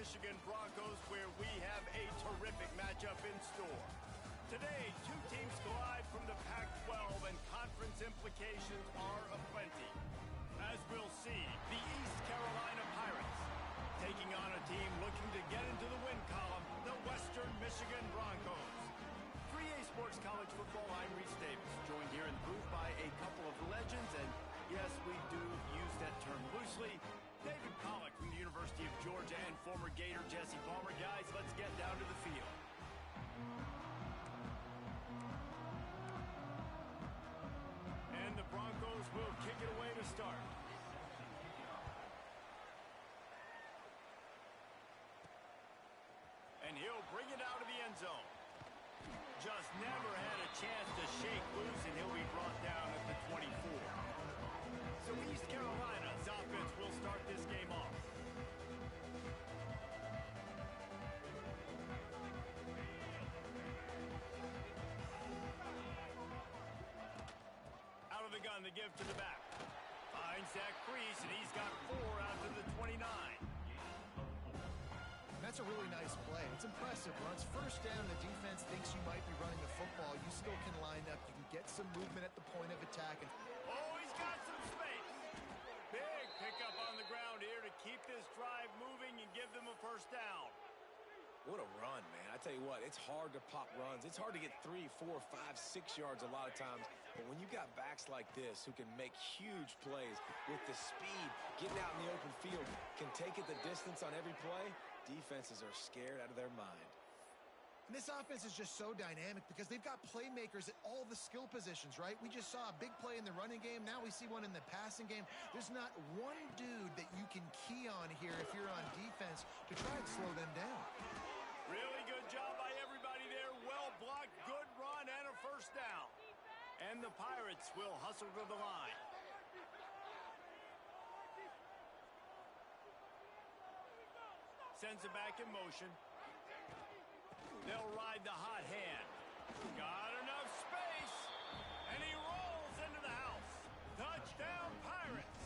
Michigan Broncos, where we have a terrific matchup in store. Today, two teams collide from the Pac-12, and conference implications are aplenty. As we'll see, the East Carolina Pirates taking on a team looking to get into the win column, the Western Michigan Broncos. 3A Sports College Football, I'm Reese Davis, joined here in the booth by a couple of legends, and yes, we do use that term loosely. David Pollack from the University of Georgia and former Gator Jesse Palmer. Guys, let's get down to the field. And the Broncos will kick it away to start. And he'll bring it out of the end zone. Just never had a chance to shake loose, and he'll be brought down at the 24. So East Carolina's offense will start this game off. Out of the gun, the give to the back. Finds that crease, and he's got 4 out to the 29. That's a really nice play. It's impressive. Once first down, the defense thinks you might be running the football. You still can line up. You can get some movement at the point of attack. Oh, he's got some space. Big pickup on the ground here to keep this drive moving and give them a first down. What a run, man. I tell you what, it's hard to pop runs. It's hard to get 3, 4, 5, 6 yards a lot of times. But when you got backs like this who can make huge plays with the speed, getting out in the open field, can take it the distance on every play, defenses are scared out of their mind. And this offense is just so dynamic because they've got playmakers at all the skill positions, right? We just saw a big play in the running game. Now we see one in the passing game. There's not one dude that you can key on here if you're on defense to try and slow them down. Really good job by everybody there. Well blocked, good run, and a first down. And the Pirates will hustle to the line. Sends it back in motion. They'll ride the hot hand. Got enough space. And he rolls into the house. Touchdown, Pirates.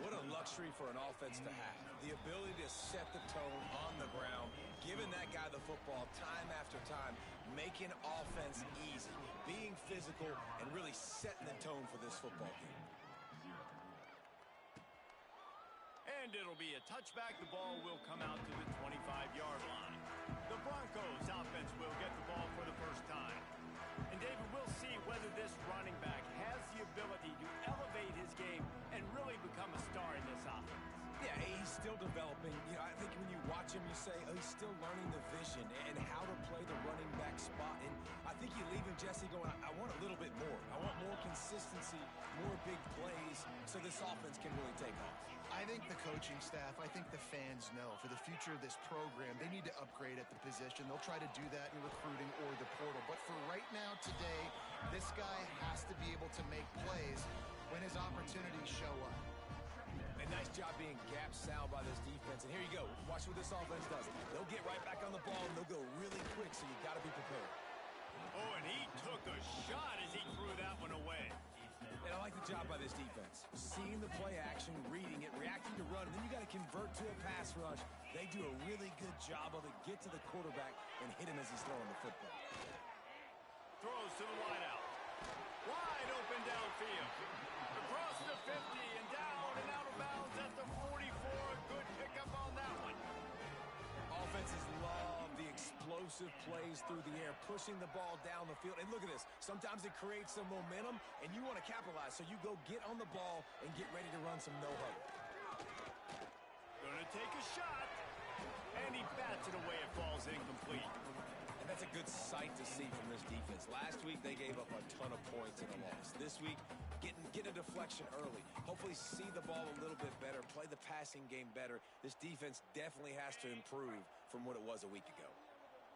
What a luxury for an offense to have. The ability to set the tone on the ground, giving that guy the football time after time, making offense easy, being physical, and really setting the tone for this football game. And it'll be a touchback. The ball will come out to the 25-yard line. The Broncos offense will get the ball for the first time. And David, we'll see whether this running back has the ability to elevate his game and really become a star in this offense. Yeah, he's still developing. You know, I think when you watch him, you say, oh, he's still learning the vision and how to play the running back spot. And I think you leave him, Jesse, going, I want a little bit more. I want more consistency, more big plays, so this offense can really take off. I think the coaching staff, I think the fans know for the future of this program, they need to upgrade at the position. They'll try to do that in recruiting or the portal. But for right now, today, this guy has to be able to make plays when his opportunities show up. A nice job being gap sound by this defense. And here you go. Watch what this offense does. They'll get right back on the ball, and they'll go really quick, so you got to be prepared. Oh, and he took a shot as he threw that one away. And I like the job by this defense. Seeing the play action, reading it, reacting to run, and then you got to convert to a pass rush. They do a really good job of it. Get to the quarterback and hit him as he's throwing the football. Throws to the wideout. Wide open downfield. Across the 50 and down and out of bounds at the 44. A good pickup on that one. Offenses love the explosive plays through the air, pushing the ball down the field. And look at this. Sometimes it creates some momentum, and you want to capitalize. So you go get on the ball and get ready to run some no-huddle. Gonna take a shot. And he bats it away. It falls incomplete. And that's a good sight to see from this defense. Last week, they gave up a ton of points in a loss. This week, get a deflection early. Hopefully see the ball a little bit better, play the passing game better. This defense definitely has to improve from what it was a week ago.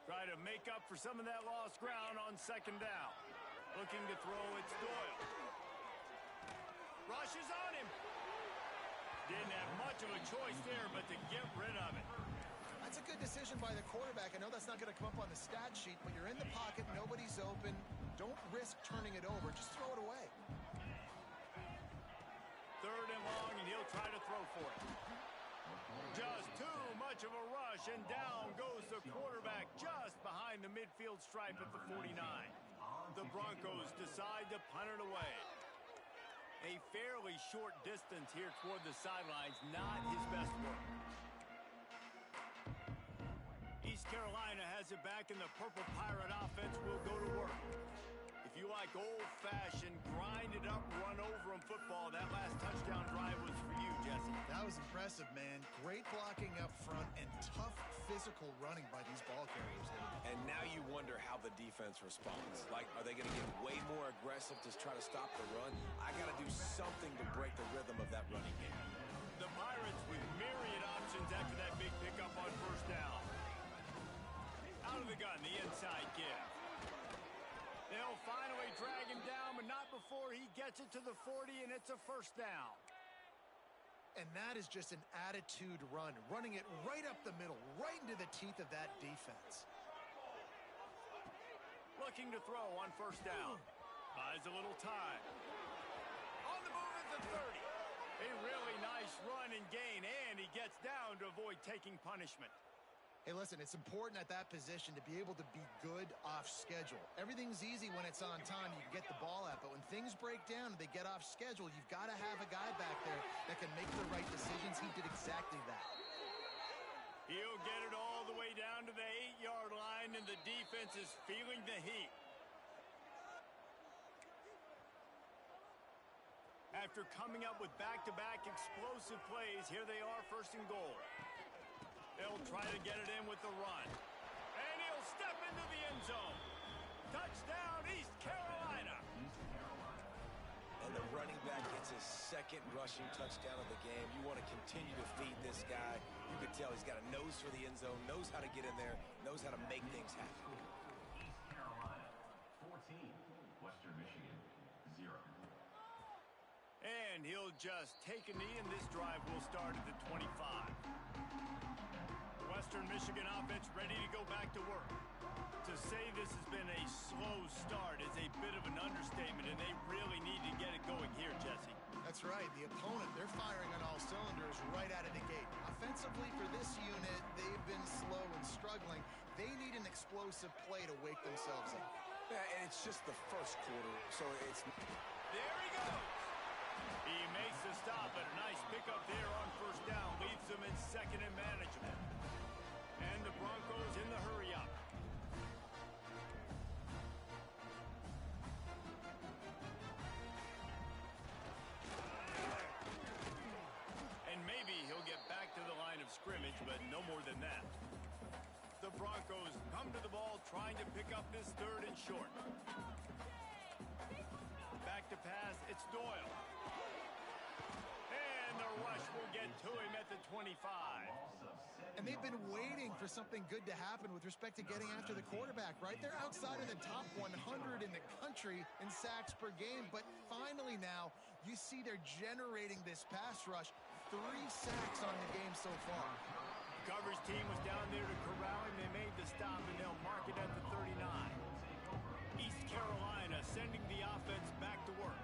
Try to make up for some of that lost ground on second down. Looking to throw, it's Doyle. Rushes on him. Didn't have much of a choice there, but to get rid of it. That's a good decision by the quarterback. I know that's not going to come up on the stat sheet, but you're in the pocket, nobody's open. Don't risk turning it over. Just throw it away. Third and long, and he'll try to throw for it. Just 2 much of a rush, and down goes the quarterback just behind the midfield stripe at the 49. The Broncos decide to punt it away. A fairly short distance here toward the sidelines, not his best work. East Carolina has it back, and the Purple Pirate offense will go to work. If you like old-fashioned, grind-it-up, run-over-'em football, that last touchdown drive was for you, Jesse. That was impressive, man. Great blocking up front and tough physical running by these ball carriers. And now you wonder how the defense responds. Like, are they going to get way more aggressive to try to stop the run? I got to do something to break the rhythm of that running game. The Pirates with myriad options after that big pickup on first down. Out of the gun, the inside give. They'll finally drag him down, but not before he gets it to the 40, and it's a first down. And that is just an attitude run, running it right up the middle, right into the teeth of that defense. Looking to throw on first down. Buys a little time. On the move at the 30. A really nice run and gain, and he gets down to avoid taking punishment. Hey, listen, it's important at that position to be able to be good off schedule. Everything's easy when it's on time. You can get the ball out, but when things break down and they get off schedule, you've got to have a guy back there that can make the right decisions. He did exactly that. He'll get it all the way down to the 8-yard line, and the defense is feeling the heat. After coming up with back-to-back explosive plays, here they are, first and goal. They'll try to get it in with the run. And he'll step into the end zone. Touchdown, East Carolina. And the running back gets his second rushing touchdown of the game. You want to continue to feed this guy. You can tell he's got a nose for the end zone, knows how to get in there, knows how to make things happen. East Carolina, 14. Western Michigan, 0. And he'll just take a knee, and this drive will start at the 25. Western Michigan offense ready to go back to work. To say this has been a slow start is a bit of an understatement, and they really need to get it going here, Jesse. That's right. The opponent, they're firing on all cylinders right out of the gate. Offensively for this unit, they've been slow and struggling. They need an explosive play to wake themselves up. Yeah, and it's just the first quarter, so it's... There he goes. He makes the stop, and a nice pickup there on first down leaves them in second and manageable. And the Broncos in the hurry-up. And maybe he'll get back to the line of scrimmage, but no more than that. The Broncos come to the ball trying to pick up this third and short. Back to pass, it's Doyle. And the rush will get to him at the 25. And they've been waiting for something good to happen with respect to getting after the quarterback, right? They're outside of the top 100 in the country in sacks per game, but finally now you see they're generating this pass rush. 3 sacks on the game so far. The coverage team was down there to corral him. They made the stop, and they'll mark it at the 39. East Carolina sending the offense back to work.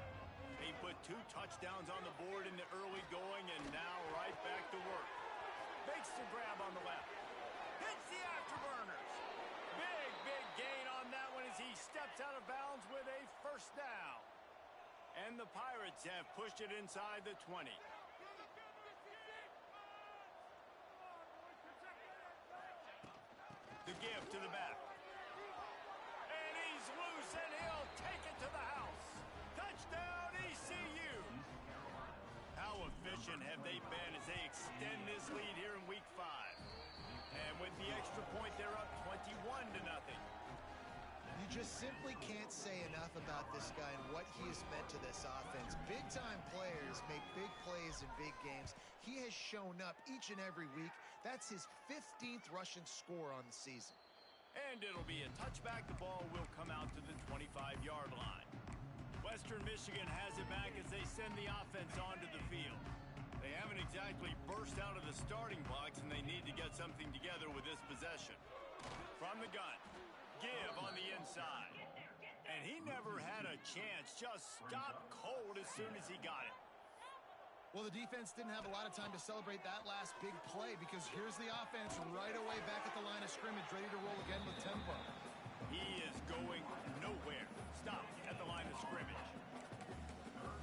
They put 2 touchdowns on the board in the early going, and now right back to work. Makes the grab on the left. Hits the afterburners. Big gain on that one as he steps out of bounds with a first down. And the Pirates have pushed it inside the 20. The give to the back. And he's loose, and he'll take it to the house. Touchdown, ECU. How efficient have they been as they extend this lead here in Week 5? And with the extra point, they're up 21-0. You just simply can't say enough about this guy and what he has meant to this offense. Big-time players make big plays in big games. He has shown up each and every week. That's his 15th rushing score on the season. And it'll be a touchback. The ball will come out to the 25-yard line. Western Michigan has it back as they send the offense onto the field. They haven't exactly burst out of the starting blocks, and they need to get something together with this possession. From the gun, give on the inside. And he never had a chance, just stopped cold as soon as he got it. Well, the defense didn't have a lot of time to celebrate that last big play because here's the offense right away back at the line of scrimmage, ready to roll again with tempo. He is going nowhere. Stopped at the line of scrimmage.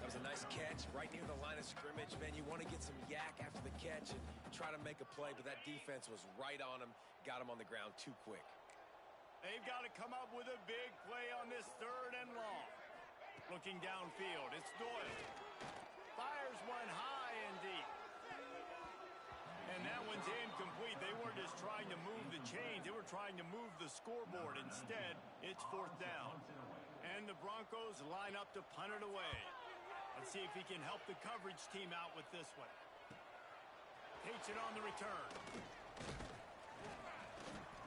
That was a nice catch right near the line of scrimmage. Man, you want to get some yak after the catch and try to make a play, but that defense was right on him, got him on the ground too quick. They've got to come up with a big play on this 3rd and long. Looking downfield, it's Doyle. Fires one high and deep. And that one's incomplete. They weren't just trying to move the chains. They were trying to move the scoreboard. Instead, it's 4th down. And the Broncos line up to punt it away. Let's see if he can help the coverage team out with this one. Takes it on the return.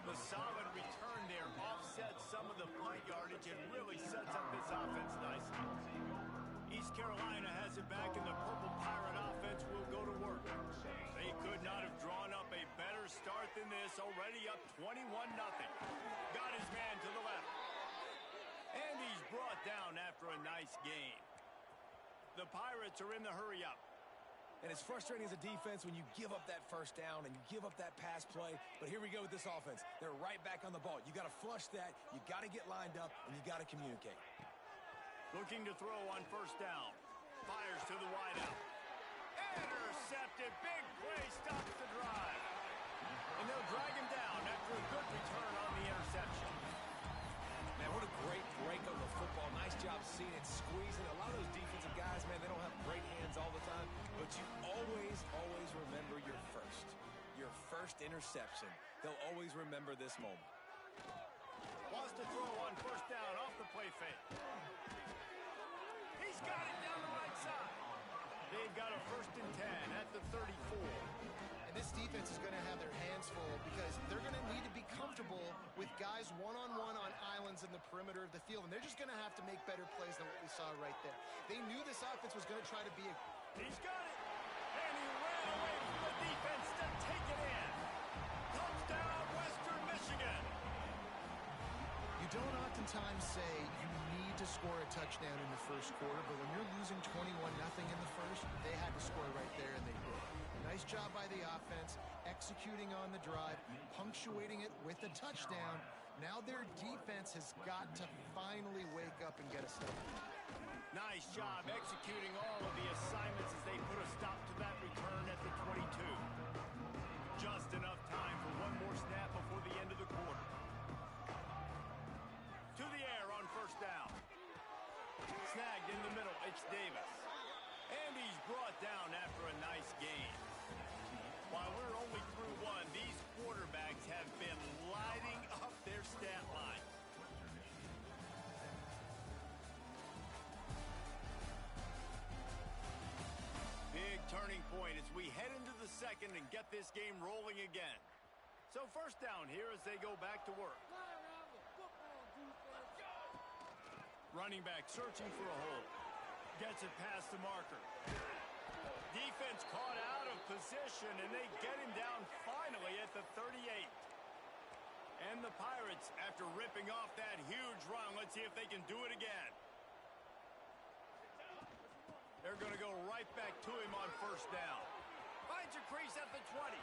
The solid return there offsets some of the punt yardage and really sets up this offense nicely. East Carolina has it back, and the Purple Pirate offense will go to work. They could not have drawn up a better start than this, already up 21-0. Got his man to the left. And he's brought down after a nice gain. The Pirates are in the hurry-up. And it's frustrating as a defense when you give up that first down and you give up that pass play. But here we go with this offense. They're right back on the ball. You got to flush that. You got to get lined up, and you got to communicate. Looking to throw on 1st down. Fires to the wideout. Intercepted. Big play stops the drive. And they'll drag him down after a good return on the interception. Man, what a great break on the football. Nice job seeing it, squeezing. A lot of those defensive guys, man, they don't have great hands all the time. But you always, always remember your first interception. They'll always remember this moment. Wants to throw on 1st down off the play fake. He's got it down the right side. They've got a 1st and 10 at the 34. And this defense is going to have their hands full because they're going to need to be comfortable with guys one-on-one on islands in the perimeter of the field, and they're just going to have to make better plays than what we saw right there. They knew this offense was going to try to be a... He's got it, and he ran away from the defense to take it in. Touchdown, Western Michigan. You don't oftentimes say you need to score a touchdown in the first quarter, but when you're losing 21-0 in the first, they had to score right there, and they did. Nice job by the offense, executing on the drive, punctuating it with a touchdown. Now their defense has got to finally wake up and get a stop. Nice job executing all of the assignments as they put a stop to that return at the 22. Just enough time for one more snap before the end of the quarter. To the air on 1st down. Snagged in the middle, it's Davis. And he's brought down after a nice gain. While we're only through one, these quarterbacks have been lighting up their stat line. Big turning point as we head into the 2nd and get this game rolling again. So 1st down here as they go back to work. Running back searching for a hole. Gets it past the marker. Defense caught out of position, and they get him down finally at the 38. And the Pirates, after ripping off that huge run, let's see if they can do it again. They're going to go right back to him on 1st down. Finds a crease at the 20.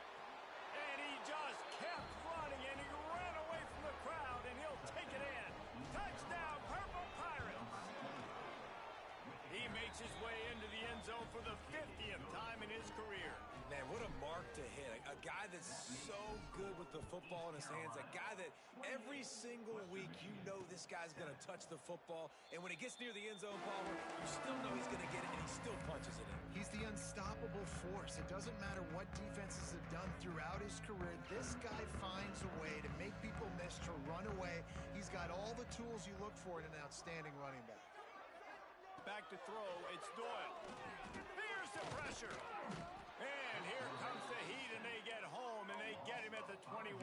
And he just kept running, and he ran away from the crowd, and he'll take it in. Touchdown, Purple Pirates. He makes his way into the end zone for the 50th time in his career. Man, what a mark to hit. A guy that's so good with the football in his hands. A guy that every single week you know this guy's going to touch the football. And when he gets near the end zone, Palmer, you still know he's going to get it, and he still punches it in. He's the unstoppable force. It doesn't matter what defenses have done throughout his career. This guy finds a way to make people miss, to run away. He's got all the tools you look for in an outstanding running back. Back to throw, it's Doyle. Here's the pressure. And here comes the heat, and they get home, and they get him at the 21.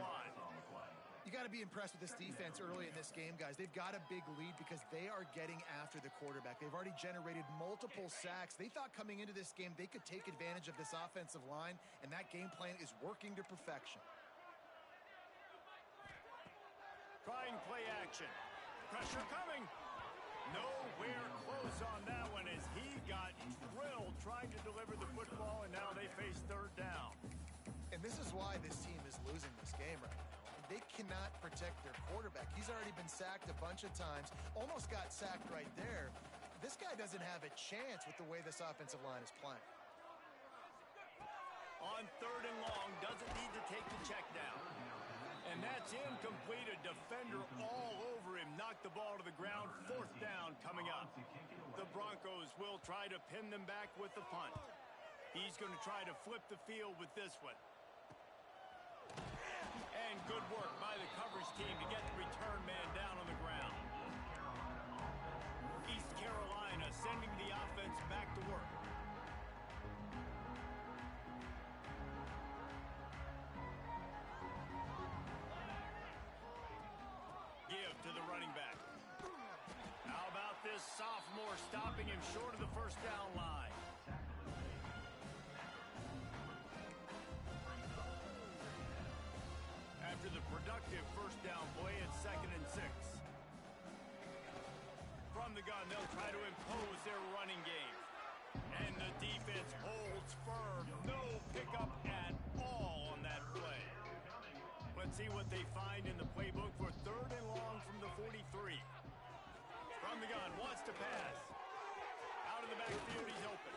You got to be impressed with this defense early in this game, guys. They've got a big lead because they are getting after the quarterback. They've already generated multiple sacks. They thought coming into this game they could take advantage of this offensive line, and that game plan is working to perfection. Trying play action. Pressure coming. Nowhere close on that one as he got drilled trying to deliver the football. And this is why this team is losing this game right now. They cannot protect their quarterback. He's already been sacked a bunch of times, almost got sacked right there. This guy doesn't have a chance with the way this offensive line is playing. On 3rd and long, doesn't need to take the check down. And that's incomplete. A defender all over him. Knocked the ball to the ground. 4th down coming up. The Broncos will try to pin them back with the punt. He's going to try to flip the field with this one. And good work by the coverage team to get the return man down on the ground. East Carolina sending the offense back to work. Give to the running back. How about this sophomore stopping him short of the 1st down line? After the productive 1st down play at 2nd and 6. From the gun, they'll try to impose their running game. And the defense holds firm. No pickup at all on that play. Let's see what they find in the playbook for 3rd and long from the 43. From the gun, wants to pass. Out of the backfield, he's open.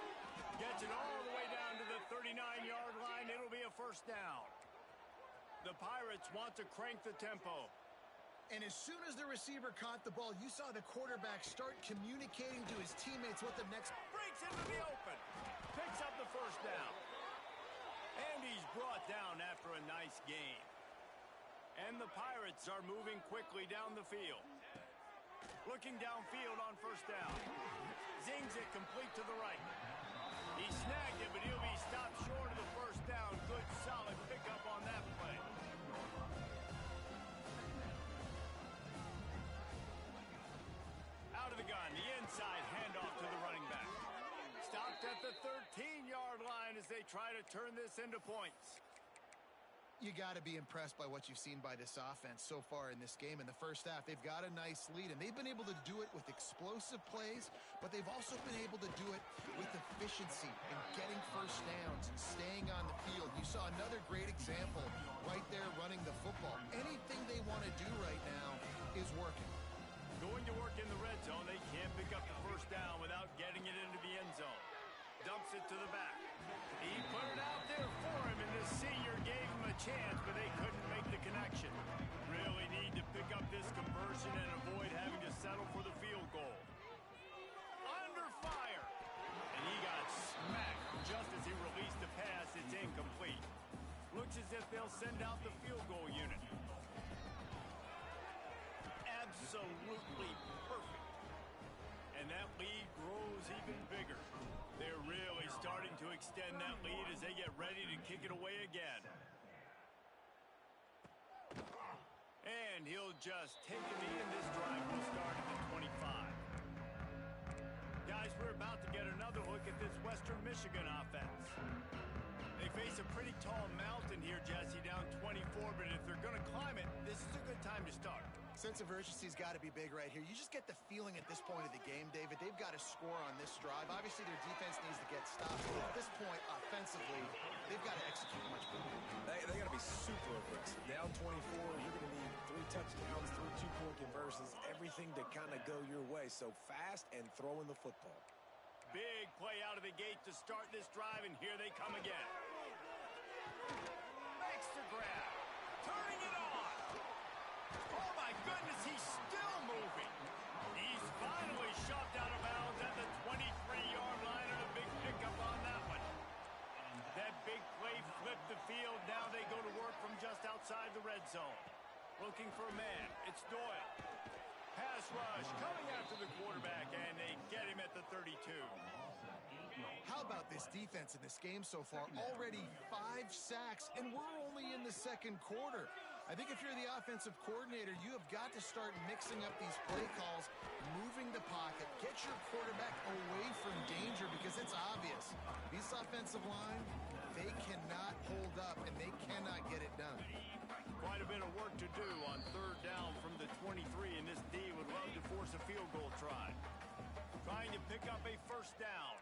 Gets it all the way down to the 39-yard line. It'll be a 1st down. The Pirates want to crank the tempo. And as soon as the receiver caught the ball, you saw the quarterback start communicating to his teammates what the next... Breaks into the open. Picks up the 1st down. And he's brought down after a nice gain. And the Pirates are moving quickly down the field. Looking downfield on 1st down. Zings it complete to the right. He snagged it, but he'll be stopped short of the 1st down. Good, solid pickup on that play. Out of the gun, the inside handoff to the running back. Stopped at the 13-yard line as they try to turn this into points. You got to be impressed by what you've seen by this offense so far in this game. In the 1st half, they've got a nice lead, and they've been able to do it with explosive plays, but they've also been able to do it with efficiency and getting 1st downs and staying on the field. You saw another great example right there running the football. Anything they want to do right now is working. Going to work in the red zone, they can't pick up the 1st down without getting it into the end zone. Dumps it to the back. He put it out there for him, and the senior gave him a chance, but they couldn't make the connection. Really need to pick up this conversion and avoid having to settle for the field goal. Under fire. And he got smacked just as he released the pass. It's incomplete. Looks as if they'll send out the field goal unit. Absolutely perfect. And that lead grows even bigger. They're really starting to extend that lead as they get ready to kick it away again. And he'll just take a knee, and this drive will start at the 25. Guys, we're about to get another look at this Western Michigan offense. They face a pretty tall mountain here, Jesse, down 24, but if they're going to climb it, this is a good time to start. Sense of urgency's got to be big right here. You just get the feeling at this point of the game, David, they've got to score on this drive. Obviously, their defense needs to get stopped. But at this point, offensively, they've got to execute much better. They got to be super aggressive. Down 24, you're going to need 3 touchdowns, 3 two-point conversions, everything to kind of go your way. So fast and throwing the football. Big play out of the gate to start this drive, and here they come again. Makes the grab. Turning it on. Oh, my goodness, he's still moving. He's finally shoved out of bounds at the 23-yard line, and a big pickup on that one. That big play flipped the field. Now they go to work from just outside the red zone. Looking for a man. It's Doyle. Pass rush coming after the quarterback, and they get him at the 32. How about this defense in this game so far? Already 5 sacks, and we're only in the 2nd quarter. I think if you're the offensive coordinator, you have got to start mixing up these play calls, moving the pocket, get your quarterback away from danger, because it's obvious. This offensive line, they cannot hold up, and they cannot get it done. Quite a bit of work to do on 3rd down from the 23, and this D would love to force a field goal try. Trying to pick up a 1st down.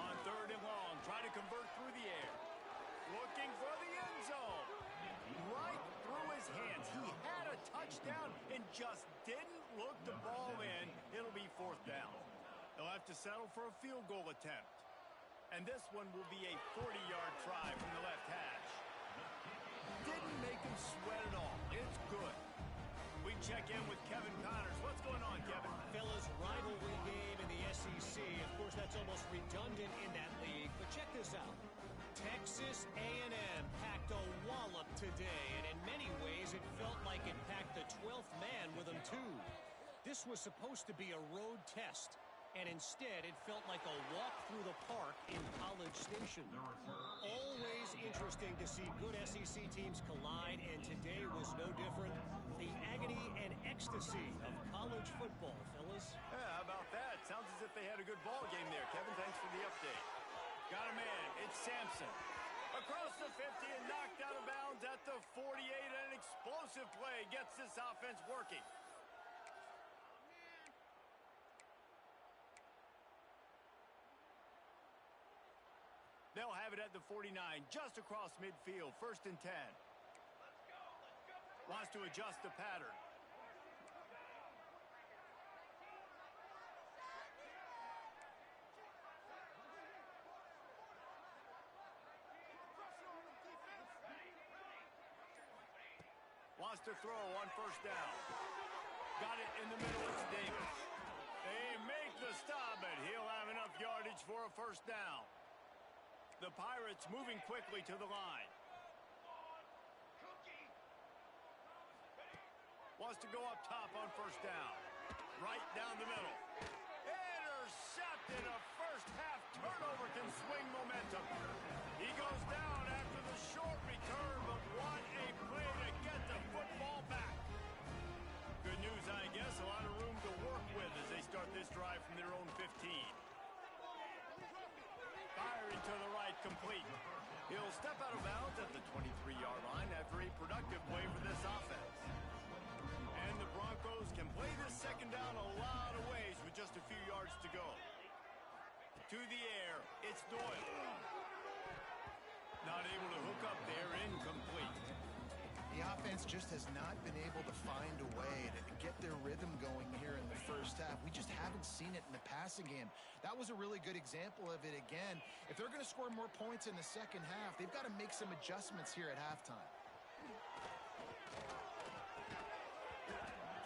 On 3rd and long, try to to convert through the air. Looking for the end zone. Right through his hands. He had a touchdown and just didn't look the ball in. It'll be 4th down. They'll have to settle for a field goal attempt. And this one will be a 40-yard try from the left hash. Didn't make him sweat at all. It's good. We check in with Kevin Connors. What's going on, Kevin? Fellas, rivalry game in the SEC. Of course, that's almost redundant in that league. But check this out. Texas A&M packed a wallop today, and in many ways, it felt like it packed the 12th man with them, too. This was supposed to be a road test, and instead, it felt like a walk through the park in College Station. Always interesting to see good SEC teams collide, and today was no different. The agony and ecstasy of college football, fellas. Yeah, how about that? Sounds as if they had a good ball game there. Kevin, thanks for the update. Got a man. It's Sampson. Across the 50 and knocked out of bounds at the 48. An explosive play gets this offense working. They'll have it at the 49, just across midfield, 1st and 10. Wants to adjust the pattern. Wants to throw on 1st down. Got it in the middle. It's Davis. They make the stop, but he'll have enough yardage for a 1st down. The Pirates moving quickly to the line. Wants to go up top on 1st down. Right down the middle. Intercepted. A first-half turnover can swing momentum. He goes down after the short return, but what a play to get the football back. Good news, I guess. A lot of room to work with as they start this drive from their own 15. Firing to the right, complete. He'll step out of bounds at the 23-yard line after a productive play for this offense. And the Broncos can play this 2nd down a lot of ways with just a few yards to go. To the air, it's Doyle. Not able to hook up there, incomplete. The offense just has not been able to find a way to get their rhythm going here in the 1st half. We just haven't seen it in the passing game. That was a really good example of it again. If they're going to score more points in the 2nd half, they've got to make some adjustments here at halftime.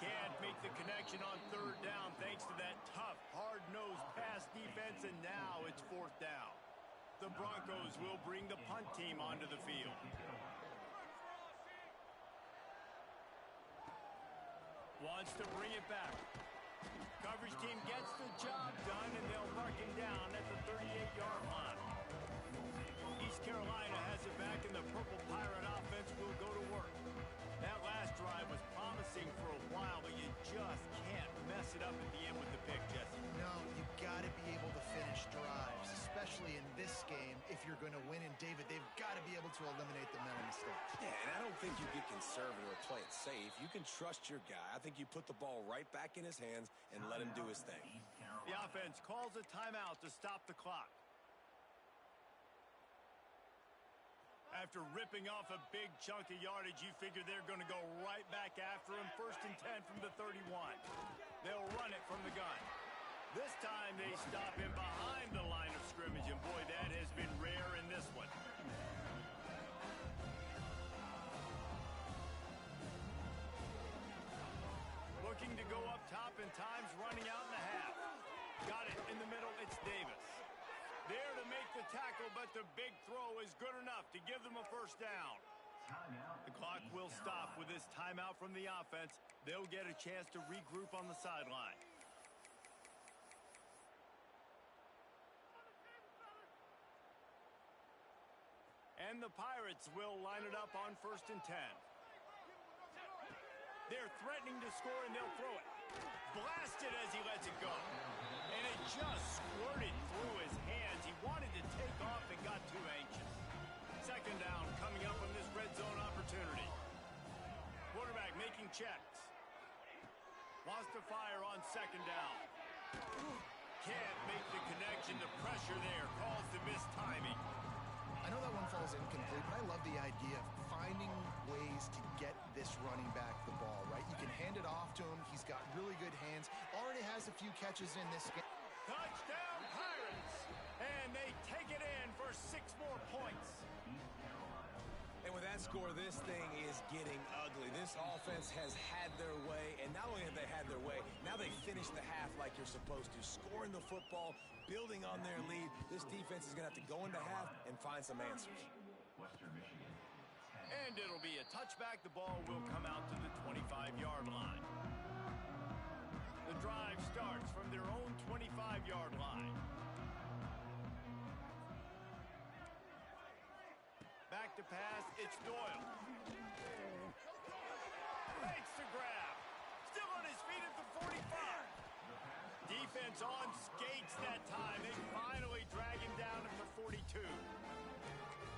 Can't make the connection on 3rd down thanks to that tough, hard-nosed pass defense, and now it's 4th down. The Broncos will bring the punt team onto the field. Wants to bring it back. Coverage team gets the job done, and they'll mark him down at the 38-yard line. East Carolina has it back, and the Purple Pirate offense will go to work. That last drive was promising for a while, but you just can't mess it up at the end with the pick, Jesse. No, you've got to be able to finish drives, especially in this game. If you're going to win, and David, they've got to be able to eliminate the mental mistakes. Yeah, and I don't think you get conservative or play it safe. You can trust your guy. I think you put the ball right back in his hands and let him do his thing. The offense calls a timeout to stop the clock. After ripping off a big chunk of yardage, you figure they're going to go right back after him. 1st and 10 from the 31. They'll run it from the gun. This time they stop him behind the line of scrimmage, and boy, that has been rare in this one. Looking to go up top, and time's running out in the half. Got it in the middle. It's Davis. There to make the tackle, but the big throw is good enough to give them a 1st down. The clock will stop with this timeout from the offense. They'll get a chance to regroup on the sideline. And the Pirates will line it up on 1st and 10. They're threatening to score, and they'll throw it. Blasted as he lets it go. And it just squirted through his hands. He wanted to take off and got too anxious. 2nd down coming up on this red zone opportunity. Quarterback making checks. Wants to fire on 2nd down. Can't make the connection. mentioned the pressure there caused the missed timing. I know that one falls incomplete, but I love the idea of finding ways to get this running back the ball, right? You can hand it off to him. He's got really good hands. Already has a few catches in this game. Touchdown, Pirates! And they take it in for 6 more points. And with that score, this thing is getting ugly. This offense has had their way, and not only have they had their way, now they finish the half like you're supposed to, scoring the football, building on their lead. This defense is going to have to go into half and find some answers. Western Michigan, 10. And it'll be a touchback. The ball will come out to the 25-yard line. The drive starts from their own 25-yard line. Back to pass, it's Doyle. Makes the grab. Still on his feet at the 45. Defense on skates that time. They finally drag him down at the 42.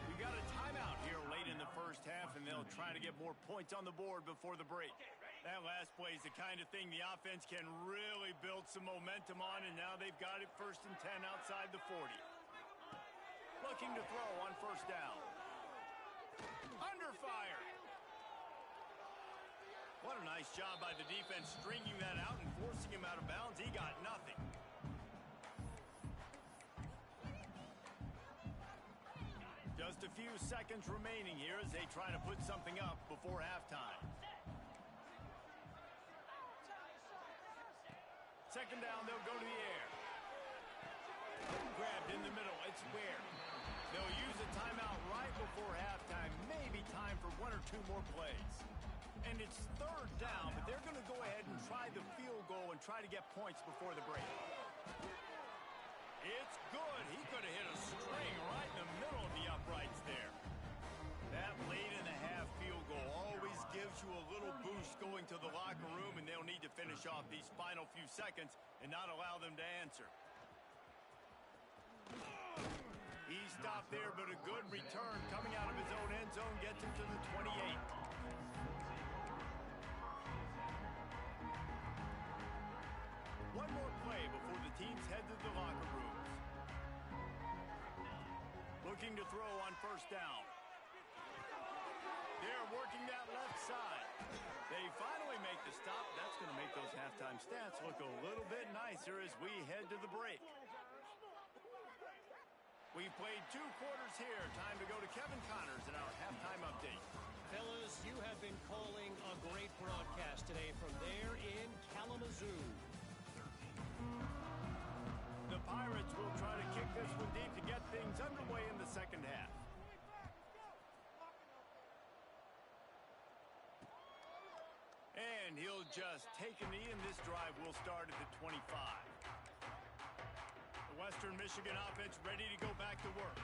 We got a timeout here late in the first half, and they'll try to get more points on the board before the break. That last play is the kind of thing the offense can really build some momentum on, and now they've got it 1st and 10 outside the 40. Looking to throw on 1st down. Under fire. What a nice job by the defense stringing that out and forcing him out of bounds. He got nothing. Just a few seconds remaining here as they try to put something up before halftime. 2nd down, they'll go to the air. Grabbed in the middle. It's Ware. They'll use a timeout right before halftime. Maybe time for 1 or 2 more plays. And it's 3rd down, but they're going to go ahead and try the field goal and try to get points before the break. It's good. He could have hit a string right in the middle of the uprights there. That late in the half field goal always gives you a little boost going to the locker room, and they'll need to finish off these final few seconds and not allow them to answer. He stopped there, but a good return coming out of his own end zone gets him to the 28. One more play before the teams head to the locker rooms. Looking to throw on 1st down. They're working that left side. They finally make the stop. That's going to make those halftime stats look a little bit nicer as we head to the break. We've played 2 quarters here. Time to go to Kevin Connors in our halftime update. Fellas, you have been calling a great broadcast today from there in Kalamazoo. The Pirates will try to kick this one deep to get things underway in the 2nd half. And he'll just take a knee, and this drive will start at the 25. The Western Michigan offense ready to go back to work.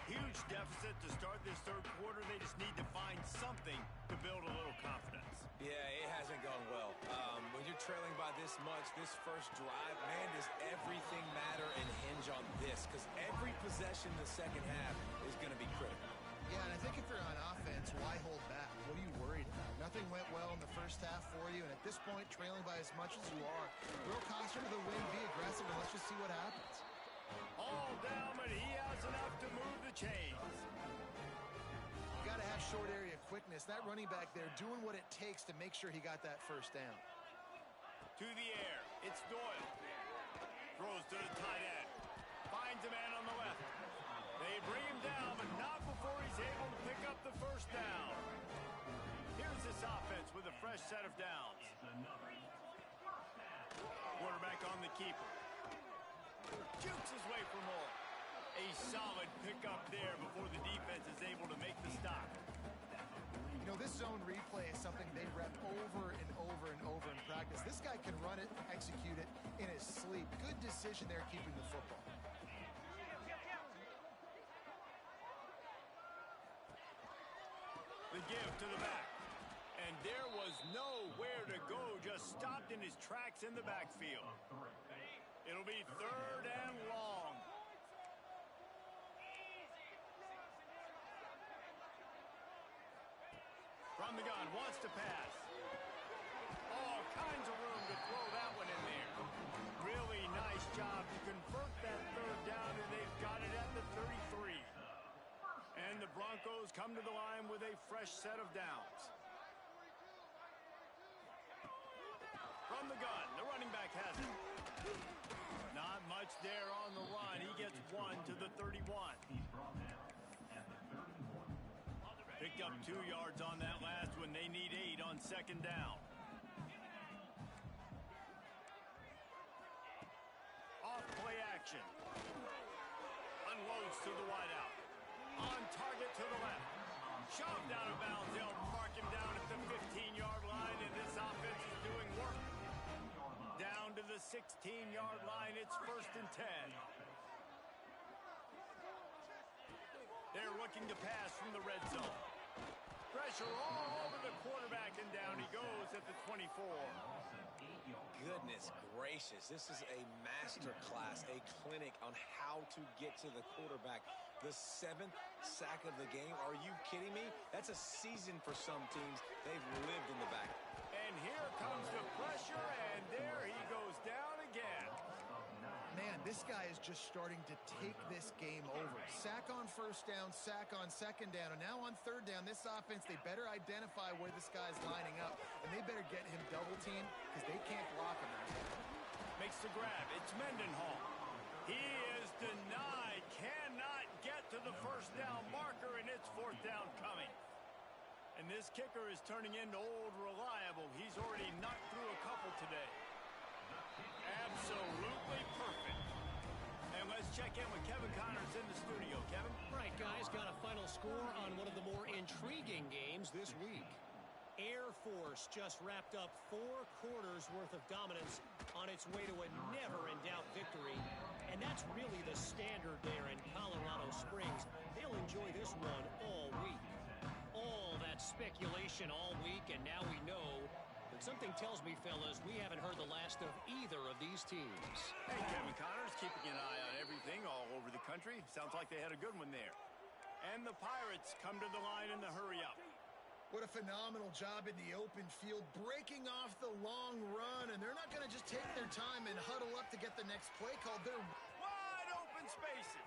Huge deficit to start this 3rd quarter. They just need to find something to build a little confidence. Yeah, it hasn't gone well. When you're trailing by this much, this first drive, man, does everything matter and hinge on this? Because every possession in the 2nd half is going to be critical. Yeah, and I think if you're on offense, why hold back? What are you worried about? Nothing went well in the first half for you, and at this point, trailing by as much as you are, real caution to the win, be aggressive, and let's just see what happens. All down, but he has enough to move the chains. Got to have short area quickness. That running back there doing what it takes to make sure he got that 1st down. To the air, it's Doyle. Throws to the tight end. Finds a man on the left. They bring him down, but not before he's able to pick up the 1st down. Here's this offense with a fresh set of downs. Quarterback on the keeper. Jukes his way for more. A solid pickup there before the defense is able to make the stop. You know, this zone replay is something they rep over and over and over in practice. This guy can run it, execute it in his sleep. Good decision there keeping the football. The give to the back. And there was nowhere to go, just stopped in his tracks in the backfield. It'll be 3rd and long. From the gun, wants to pass. All kinds of room to throw that one in there. Really nice job to convert that Broncos come to the line with a fresh set of downs. From the gun, the running back has it. Not much there on the run. He gets 1 to the 31. Picked up 2 yards on that last one. They need 8 on second down. Off play action. Unloads to the wideout. On target to the left. Shoved out of bounds. They'll mark him down at the 15-yard line, and this offense is doing work. Down to the 16-yard line. It's 1st and 10. They're looking to pass from the red zone. Pressure all over the quarterback, and down he goes at the 24. Goodness gracious, this is a master class, a clinic on how to get to the quarterback. The 7th sack of the game, are you kidding me? That's a season for some teams. They've lived in the back. And here comes the pressure, and there he goes down again. Man, this guy is just starting to take this game over. Sack on first down, sack on second down, and now on third down, this offense, they better identify where this guy's lining up, and they better get him double teamed because they can't block him. Makes the grab. It's Mendenhall. He is denied. Cannot get to the first down marker, and it's 4th down coming. And this kicker is turning into old reliable. He's already knocked through a couple today. Absolutely perfect. And let's check in with Kevin Connors in the studio. Kevin? Right, guys, got a final score on one of the more intriguing games this week. Air Force just wrapped up 4 quarters worth of dominance on its way to a never-in-doubt victory. And that's really the standard there in Colorado Springs. They'll enjoy this one all week. All that speculation all week, and now we know. But something tells me, fellas, we haven't heard the last of either of these teams. Hey, Kevin Connors, keeping an eye on everything all over the country. Sounds like they had a good one there. And the Pirates come to the line in the hurry-up. What a phenomenal job in the open field, breaking off the long run, and they're not going to just take their time and huddle up to get the next play called. They're wide open spaces.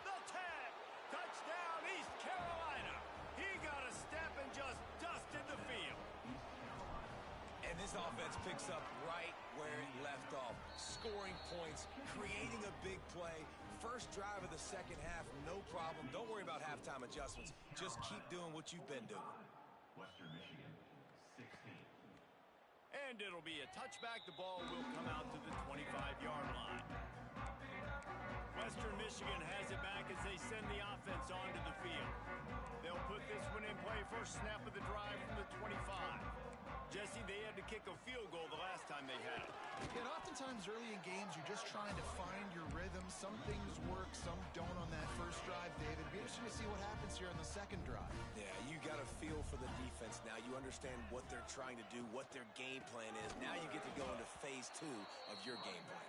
The tag. Touchdown, East Carolina. He got a step and just dusted the field. And this offense picks up right where it left off. Scoring points, creating a big play. First drive of the second half, no problem. Don't worry about halftime adjustments. Just keep doing what you've been doing. Western Michigan, 16. And it'll be a touchback. The ball will come out to the 25-yard line. Western Michigan has it back as they send the offense onto the field. They'll put this one in play. First snap of the drive from the 25. Jesse, they had to kick a field goal the last time they had it. And oftentimes early in games, you're just trying to find your rhythm. Some things work, some don't on that first drive, David. It'll be interesting to see what happens here on the second drive. Yeah, you got a feel for the defense now. You understand what they're trying to do, what their game plan is. Now you get to go into phase 2 of your game plan.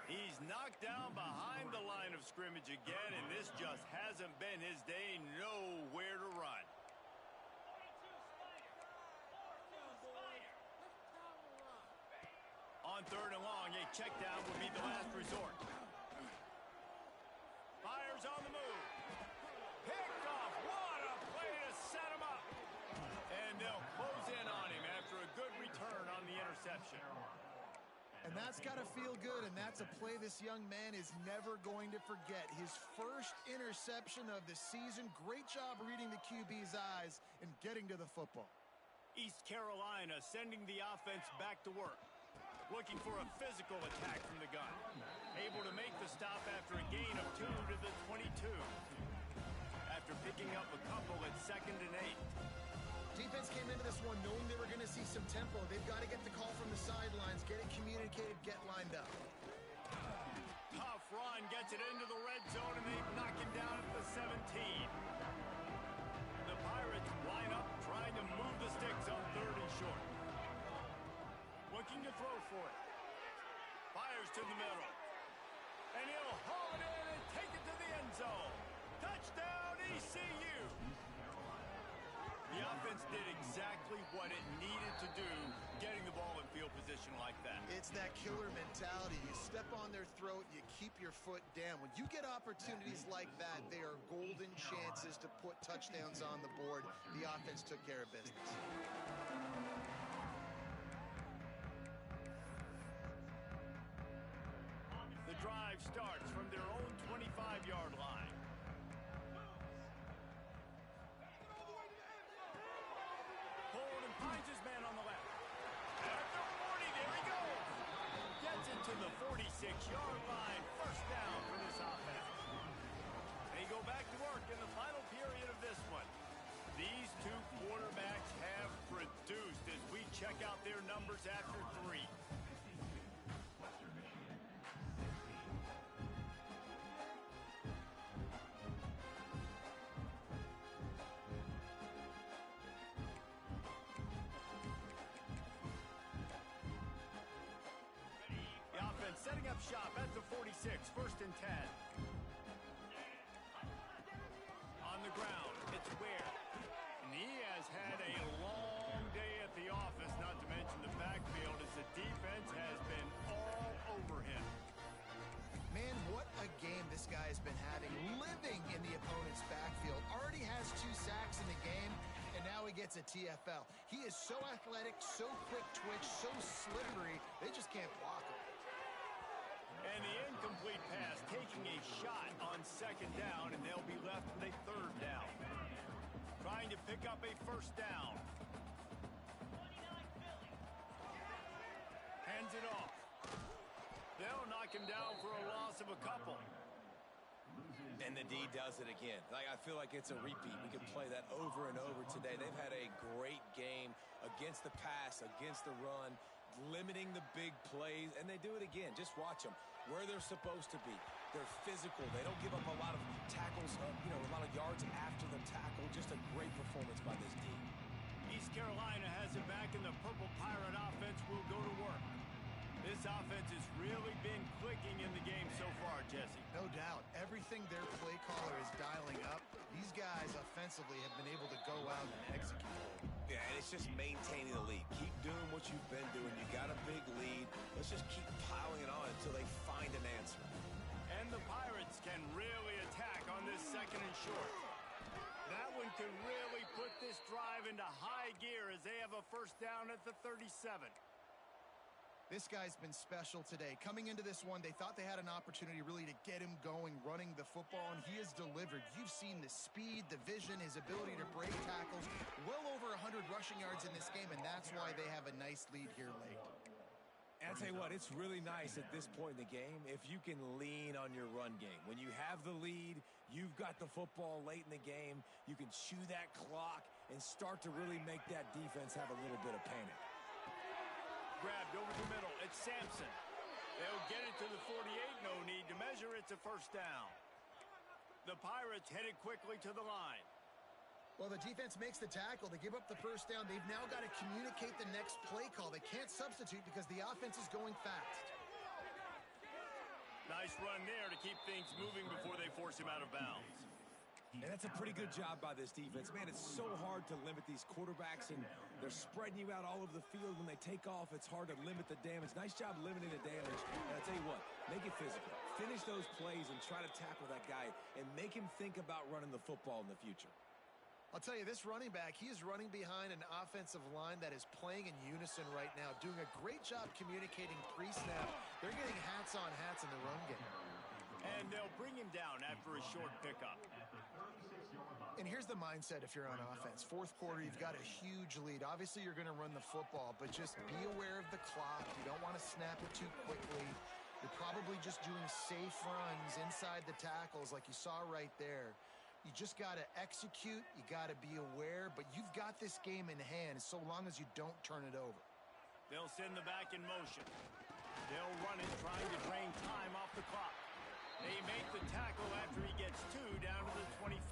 He's knocked down behind the line of scrimmage again, and this just hasn't been his day. Nowhere to run. On third and long, a check down would be the last resort. Fires on the move. Picked off. What a play to set him up. And they'll close in on him after a good return on the interception. And that's got to feel good, and that's a play this young man is never going to forget. His first interception of the season. Great job reading the QB's eyes and getting to the football. East Carolina sending the offense back to work. Looking for a physical attack from the gun. Able to make the stop after a gain of 2 to the 22. After picking up a couple at 2nd and 8. Defense came into this one knowing they were going to see some tempo. They've got to get the call from the sidelines, get it communicated, get lined up. Tough run, gets it into the red zone, and they knock him down at the 17. The Pirates line up, trying to move the sticks on 3rd and short. Looking to throw for it. Fires to the middle. And he'll haul it in and take it to the end zone. Touchdown, ECU. The offense did exactly what it needed to do, getting the ball in field position like that. It's that killer mentality. You step on their throat, you keep your foot down. When you get opportunities like that, they are golden chances to put touchdowns on the board. The offense took care of business. The drive starts from their own 25-yard line. Holden finds his man on the left. At the 40, there he goes. Gets it to the 46-yard line. First down for this offense. They go back to work in the final period of this one. These two quarterbacks have produced as we check out their numbers after 3. Western Michigan, 16. The offense setting up shop at the 46, first and 10. On the ground, it's Ware. And he has had a long day at the office, not to mention the backfield, as the defense has been all over him. Man, what a game this guy has been having, living in the opponent's backfield. Already has 2 sacks in the game, and now he gets a TFL. He is so athletic, so quick twitch, so slippery, they just can't block him. And the incomplete pass taking a shot on second down, and they'll be left with a third down. Trying to pick up a first down. Hands it off. They'll knock him down for a loss of a couple. And the D does it again. I feel like it's a repeat. We can play that over and over today. They've had a great game against the pass, against the run, limiting the big plays, and they do it again. Just watch them. Where they're supposed to be. They're physical. They don't give up a lot of tackles, a lot of yards after the tackle. Just a great performance by this team. East Carolina has it back, and the Purple Pirate offense will go to work. This offense has really been clicking in the game so far, Jesse. No doubt. Everything their play caller is dialing up, these guys offensively have been able to go out and execute. Yeah, and it's just maintaining the lead. Keep doing what you've been doing. You got a big lead. Let's just keep piling it on until they find an answer. And the Pirates can really attack on this second and short. That one can really put this drive into high gear as they have a first down at the 37. This guy's been special today. Coming into this one, they thought they had an opportunity really to get him going, running the football, and he has delivered. You've seen the speed, the vision, his ability to break tackles. Well over 100 rushing yards in this game, and that's why they have a nice lead here late. And I'll tell you what, it's really nice at this point in the game if you can lean on your run game. When you have the lead, you've got the football late in the game, you can chew that clock and start to really make that defense have a little bit of panic. Grabbed over the middle. It's Sampson. They'll get it to the 48. No need to measure. It's a first down. The Pirates headed quickly to the line. Well, the defense makes the tackle. They give up the first down. They've now got to communicate the next play call. They can't substitute because the offense is going fast. Nice run there to keep things moving before they force him out of bounds. And that's a pretty good job by this defense. Man, it's so hard to limit these quarterbacks, and they're spreading you out all over the field. When they take off, it's hard to limit the damage. Nice job limiting the damage. And I'll tell you what, make it physical. Finish those plays and try to tackle that guy and make him think about running the football in the future. I'll tell you, this running back, he is running behind an offensive line that is playing in unison right now, doing a great job communicating pre-snap. They're getting hats on hats in the run game. And they'll bring him down after a short pickup. And here's the mindset if you're on offense. Fourth quarter, you've got a huge lead. Obviously, you're going to run the football, but just be aware of the clock. You don't want to snap it too quickly. You're probably just doing safe runs inside the tackles like you saw right there. You just got to execute. You got to be aware, but you've got this game in hand so long as you don't turn it over. They'll send the back in motion. They'll run it, trying to drain time off the clock. They make the tackle after he gets 2 down to the 25.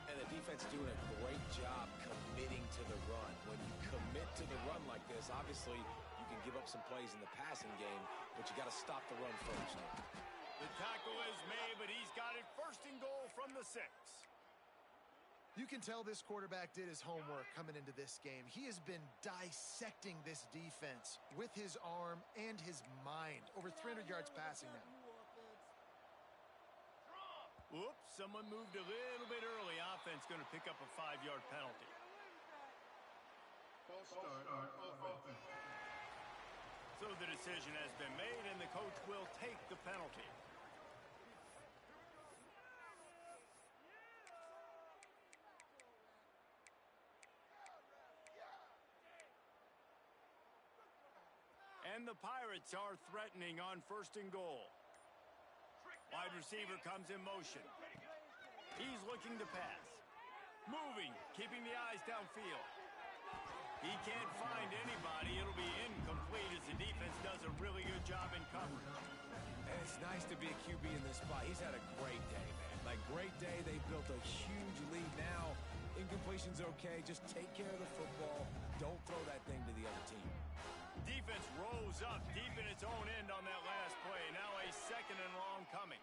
And the defense doing a great job committing to the run. When you commit to the run like this, obviously you can give up some plays in the passing game, but you got to stop the run first. The tackle is made, but he's got it first and goal from the 6. You can tell this quarterback did his homework coming into this game. He has been dissecting this defense with his arm and his mind. Over 300 yards passing now. Whoops, someone moved a little bit early. Offense going to pick up a 5-yard penalty. False start on offense. So the decision has been made, and the coach will take the penalty. And the Pirates are threatening on 1st and goal. Wide receiver comes in motion. He's looking to pass. Moving, keeping the eyes downfield. He can't find anybody. It'll be incomplete as the defense does a really good job in coverage. And it's nice to be a QB in this spot. He's had a great day, man. Like, great day. They built a huge lead. Now, incompletion's okay. Just take care of the football. Don't throw that thing to the other team. Defense rose up deep in its own end on that last play. Now a 2nd and long coming.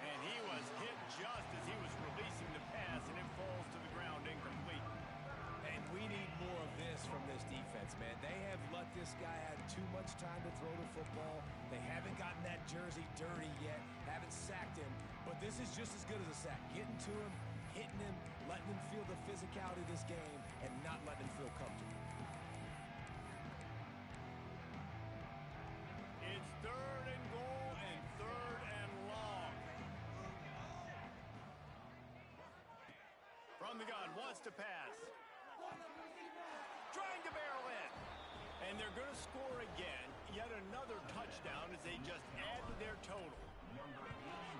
And he was hit just as he was releasing the pass, and it falls to the ground incomplete. And we need more of this from this defense, man. They have let this guy have too much time to throw the football. They haven't gotten that jersey dirty yet, haven't sacked him. But this is just as good as a sack. Getting to him, hitting him, letting him feel the physicality of this game, and not letting him feel comfortable. It's 3rd and goal and 3rd and long. From the gun, wants to pass. Trying to barrel in. And they're going to score again. Yet another touchdown as they just add to their total.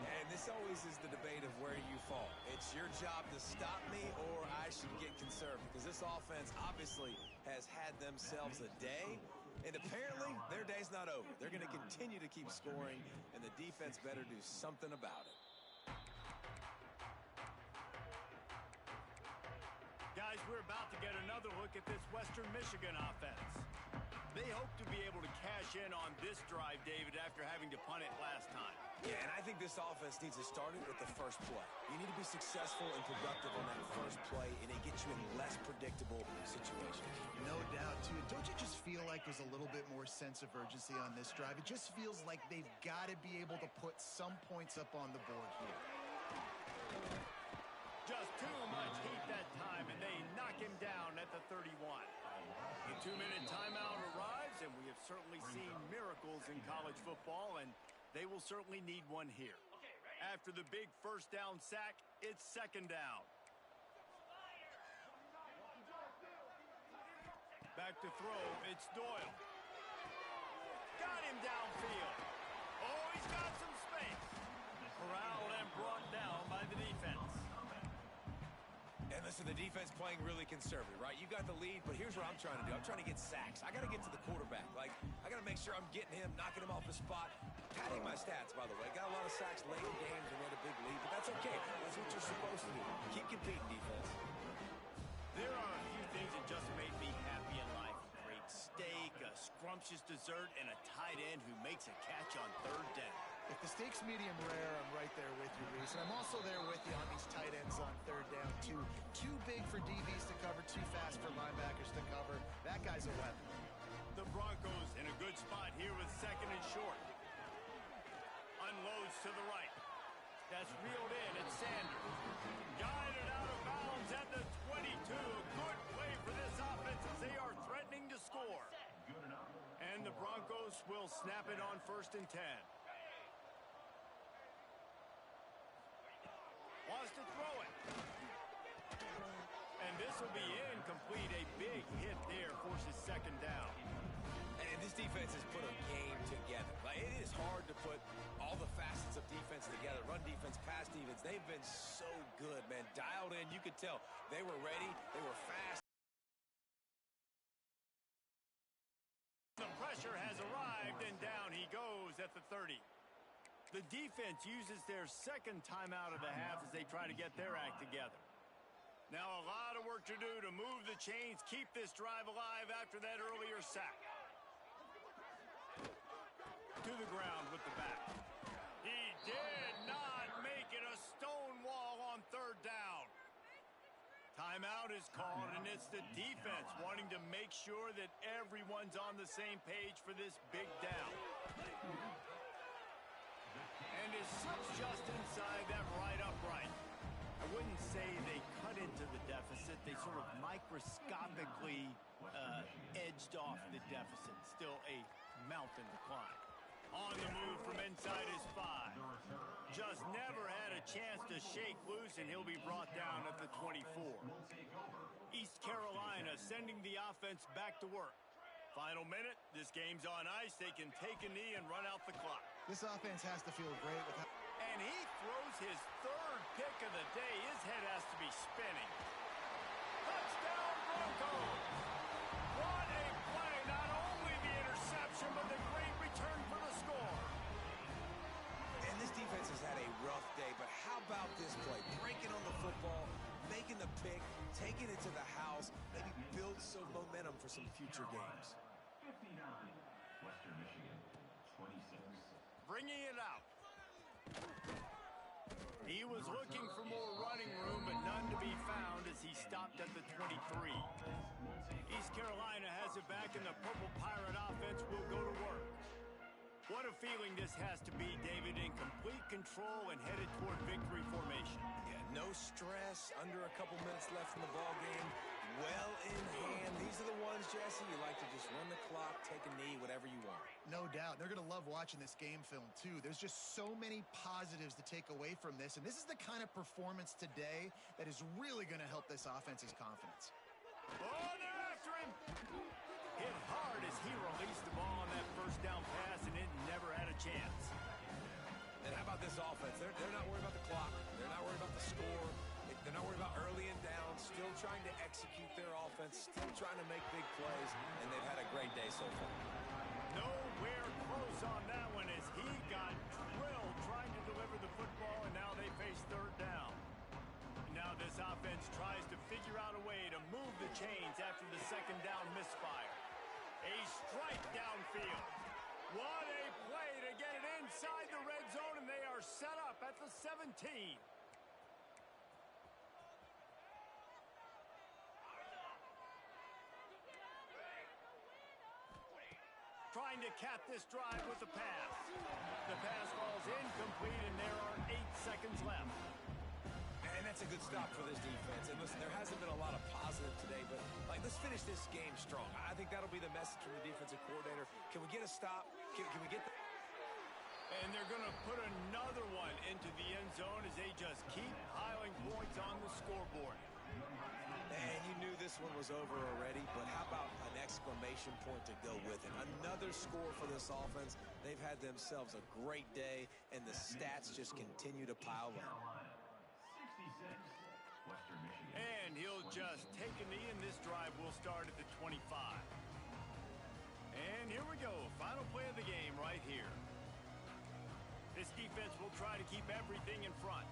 And this always is the debate of where you fall. It's your job to stop me or I should get conservative. Because this offense obviously has had themselves a day. And apparently, their day's not over. They're going to continue to keep scoring, and the defense better do something about it. Guys, we're about to get another look at this Western Michigan offense. They hope to be able to cash in on this drive, David, after having to punt it last time. Yeah, and I think this offense needs to start it with the first play. You need to be successful and productive on that first play, and it gets you in less predictable situations. No doubt, too. Don't you just feel like there's a little bit more sense of urgency on this drive? It just feels like they've got to be able to put some points up on the board here. Just too much heat that time, and they knock him down at the 31. The 2-minute timeout arrives, and we have certainly seen miracles in college football, and they will certainly need one here. After the big first down sack, it's 2nd down. Back to throw, it's Doyle. Got him downfield. Oh, he's got some space. Corralled and brought down by the defense. And listen, the defense playing really conservative, right? You got the lead, but here's what I'm trying to do. I'm trying to get sacks. I got to get to the quarterback. Like, I got to make sure I'm getting him, knocking him off the spot. Padding my stats, by the way. Got a lot of sacks late in games and had a big lead, but that's okay. That's what you're supposed to do. Keep competing, defense. There are a few things that just made me happy in life. Great steak, a scrumptious dessert, and a tight end who makes a catch on 3rd down. If the steak's medium rare, I'm right there with you, Reese. And I'm also there with you on these tight ends on 3rd down, too. Too big for DBs to cover, too fast for linebackers to cover. That guy's a weapon. The Broncos in a good spot here with 2nd and short. Unloads to the right. That's reeled in. It's Sanders. Guided out of bounds at the 22. A good play for this offense as they are threatening to score. And the Broncos will snap it on 1st and 10. Wants to throw it. And this will be incomplete. A big hit there forces 2nd down. And this defense has put a game together. Like, it is hard to put all the facets of defense together. Run defense, pass defense. They've been so good, man. Dialed in. You could tell they were ready. They were fast. The pressure has arrived, and down he goes at the 30. The defense uses their 2nd timeout of the half as they try to get their act together. Now a lot of work to do to move the chains, keep this drive alive after that earlier sack. To the ground with the back. He did not make it. A stone wall on 3rd down. Timeout is called, and it's the defense wanting to make sure that everyone's on the same page for this big down. And it slips just inside that right upright. I wouldn't say they cut into the deficit. They sort of microscopically edged off the deficit. Still a mountain to climb. On the move from inside his 5. Just never had a chance to shake loose, and he'll be brought down at the 24. East Carolina sending the offense back to work. Final minute. This game's on ice. They can take a knee and run out the clock. This offense has to feel great with how... And he throws his third pick of the day. His head has to be spinning. Touchdown, Broncos! What a play. Not only the interception, but the great return for the score. And this defense has had a rough day, but how about this play? Breaking on the football, making the pick, taking it to the house, maybe build some momentum for some future games. 59, Western Michigan, 26. Bringing it out. He was looking for more running room, but none to be found as he stopped at the 23. East Carolina has it back, and the Purple Pirate offense will go to work. What a feeling this has to be, David, in complete control and headed toward victory formation. Yeah, no stress, under a couple minutes left in the ball game, well in hand. These are the ones, Jesse, you like to just run the clock, take a knee, whatever you want. No doubt. They're going to love watching this game film, too. There's just so many positives to take away from this, and this is the kind of performance today that is really going to help this offense's confidence. Oh, they're after him! Hit hard as he released the ball on that first down pass, and it never had a chance. And how about this offense? They're not worried about the clock. They're not worried about the score. They're not worried about early and down. Still trying to execute their offense. Still trying to make big plays. And they've had a great day so far. Nowhere close on that one as he got drilled trying to deliver the football, and now they face third down. Now this offense tries to figure out a way to move the chains after the second down misfire. A strike downfield. What a play to get it inside the red zone, and they are set up at the 17. Trying to cap this drive with the pass. The pass falls incomplete, and there are 8 seconds left. And that's a good stop for this defense. And listen, there hasn't been a lot of positive today, but let's finish this game strong. I think that'll be the message from the defensive coordinator. Can we get a stop? Can we get the... And they're going to put another one into the end zone as they just keep piling points on the scoreboard. And you knew this one was over already, but how about an exclamation point to go with it? Another score for this offense. They've had themselves a great day, and the stats just continue to pile up. 66, Western Michigan. And he'll just take a knee, and this drive will start at the 25. And here we go. Final play of the game right here. This defense will try to keep everything in front.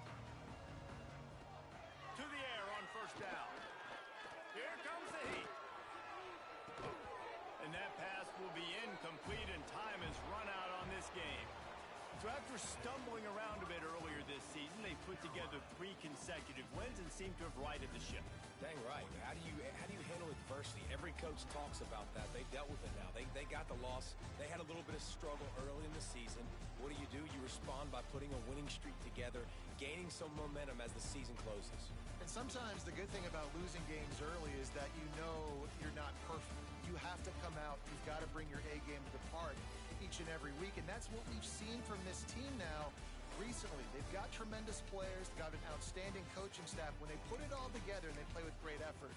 To the air on first down. Here comes the heat. And that pass will be incomplete, and time has run out on this game. So after stumbling around a bit earlier this season, they put together 3 consecutive wins and seem to have righted the ship. Dang right. How do you handle adversity? Every coach talks about that. They dealt with it now. They got the loss. They had a little bit of struggle early in the season. What do? You respond by putting a winning streak together, gaining some momentum as the season closes. And sometimes the good thing about losing games early is that you know you're not perfect. You have to come out. You've got to bring your A game to the park each and every week. And that's what we've seen from this team now recently. They've got tremendous players, got an outstanding coaching staff. When they put it all together and they play with great effort,